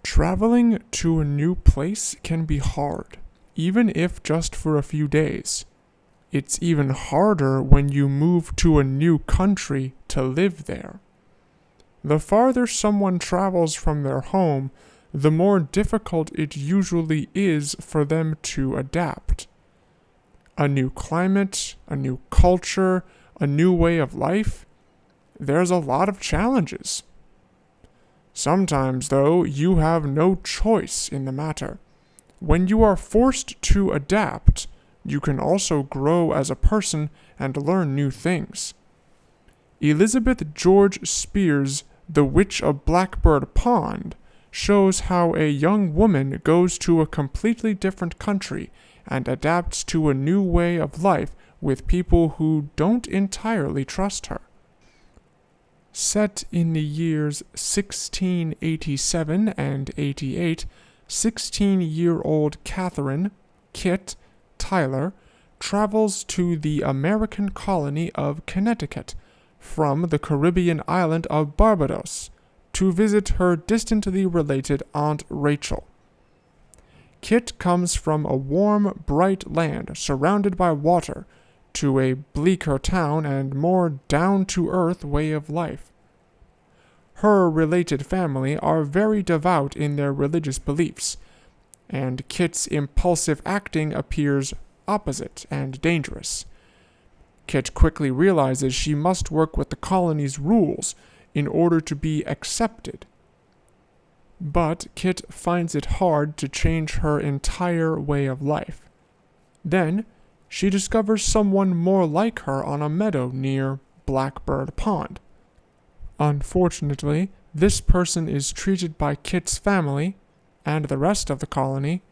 Traveling to a new place can be hard, even if just for a few days. It's even harder when you move to a new country to live there. The farther someone travels from their home, the more difficult it usually is for them to adapt. A new climate, a new culture, a new way of life, there's a lot of challenges. Sometimes, though, you have no choice in the matter. When you are forced to adapt, you can also grow as a person and learn new things. Elizabeth George Spears' The Witch of Blackbird Pond shows how a young woman goes to a completely different country and adapts to a new way of life with people who don't entirely trust her. Set in the years 1687 and 88, 16-year-old Catherine, Kit, Tyler, travels to the American colony of Connecticut from the Caribbean island of Barbados to visit her distantly related Aunt Rachel. Kit comes from a warm, bright land surrounded by water to a bleaker town and more down-to-earth way of life. Her related family are very devout in their religious beliefs, and Kit's impulsive acting appears opposite and dangerous. Kit quickly realizes she must work with the colony's rules in order to be accepted. But Kit finds it hard to change her entire way of life. Then, she discovers someone more like her on a meadow near Blackbird Pond. Unfortunately, this person is treated by Kit's family and the rest of the colony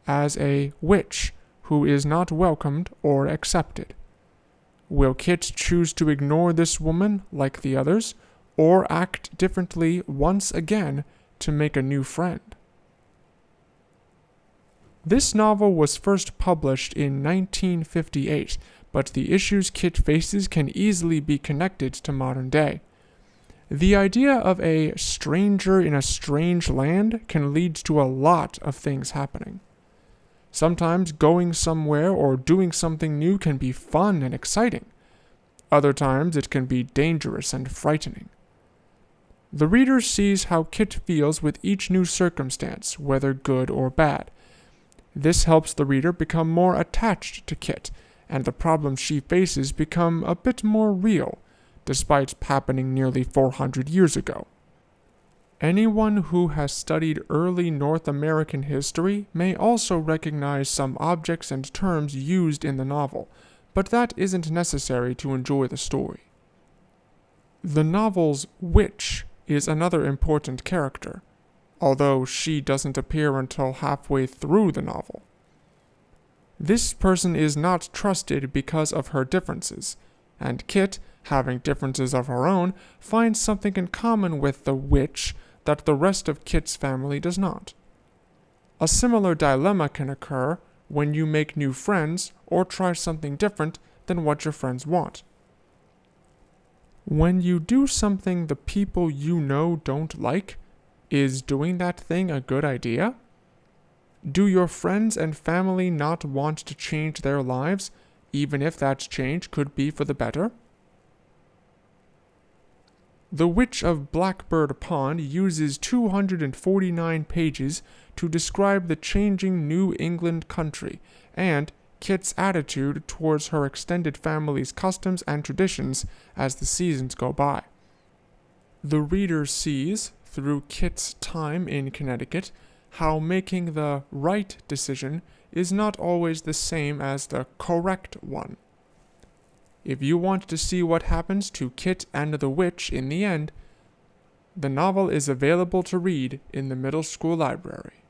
as a witch who is not welcomed or accepted. Will Kit choose to ignore this woman like the others, or act differently once again to make a new friend? This novel was first published in 1958, but the issues Kit faces can easily be connected to modern day. The idea of a stranger in a strange land can lead to a lot of things happening. Sometimes going somewhere or doing something new can be fun and exciting. Other times it can be dangerous and frightening. The reader sees how Kit feels with each new circumstance, whether good or bad. This helps the reader become more attached to Kit, and the problems she faces become a bit more real, despite happening nearly 400 years ago. Anyone who has studied early North American history may also recognize some objects and terms used in the novel, but that isn't necessary to enjoy the story. The novel's witch is another important character, although she doesn't appear until halfway through the novel. This person is not trusted because of her differences, and Kit, having differences of her own, finds something in common with the witch that the rest of Kit's family does not. A similar dilemma can occur when you make new friends or try something different than what your friends want. When you do something the people you know don't like, is doing that thing a good idea? Do your friends and family not want to change their lives, even if that change could be for the better? The Witch of Blackbird Pond uses 249 pages to describe the changing New England country and Kit's attitude towards her extended family's customs and traditions as the seasons go by. The reader sees, through Kit's time in Connecticut, how making the right decision is not always the same as the correct one. If you want to see what happens to Kit and the witch in the end, the novel is available to read in the middle school library.